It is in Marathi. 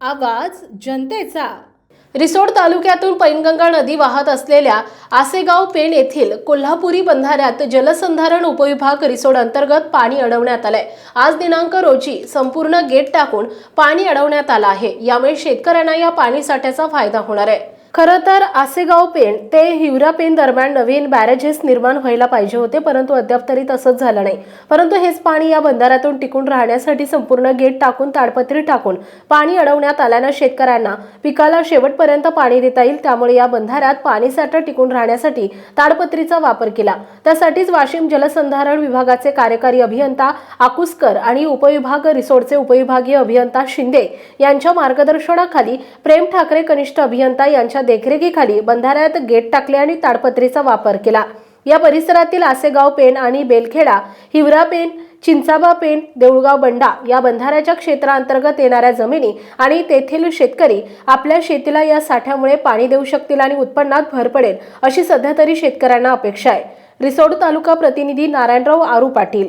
आवाज जनतेचा। रिसोड तालुक्यातून पैनगंगा नदी वाहत असलेल्या आसेगाव पेण येथील कोल्हापुरी बंधाऱ्यात जलसंधारण उपविभाग रिसोड अंतर्गत पाणी अडवण्यात आलंय। आज दिनांक रोजी संपूर्ण गेट टाकून पाणी अडवण्यात आलं आहे। यामुळे शेतकऱ्यांना या पाणी साठ्याचा फायदा होणार आहे। खरं तर आसेगाव पेण ते हिवरा पेण दरम्यान नवीन बॅरेजेस निर्माण व्हायला पाहिजे होते, परंतु अद्याप तरी तसंच झालं नाही। परंतु हेच पाणी या बंधाऱ्यातून टिकून राहण्यासाठी संपूर्ण गेट टाकून ताडपत्री टाकून पाणी अडवण्यात आल्यानं शेतकऱ्यांना पिकाला शेवटपर्यंत पाणी देता येईल। त्यामुळे या बंधाऱ्यात पाणीसाठा टिकून राहण्यासाठी ताडपत्रीचा वापर केला। त्यासाठीच वाशिम जलसंधारण विभागाचे कार्यकारी अभियंता आकुसकर आणि उपविभाग रिसोडचे उपविभागीय अभियंता शिंदे यांच्या मार्गदर्शनाखाली प्रेम ठाकरे कनिष्ठ अभियंता यांच्या देखरेखीखाली बंधाऱ्यात गेट टाकले आणि ताडपत्रीचा वापर केला। या परिसरातील आसेगाव पेण आणि बेलखेडा, हिवरा पेण, चिंचाबा पेण, देऊळगाव बंडा या बंधाऱ्याच्या क्षेत्रांतर्गत येणाऱ्या जमिनी आणि तेथील शेतकरी आपल्या शेतीला या साठ्यामुळे पाणी देऊ शकतील आणि उत्पन्नात भर पडेल अशी सध्या तरी शेतकऱ्यांना अपेक्षा आहे। रिसोड तालुका प्रतिनिधी नारायणराव आरू पाटील।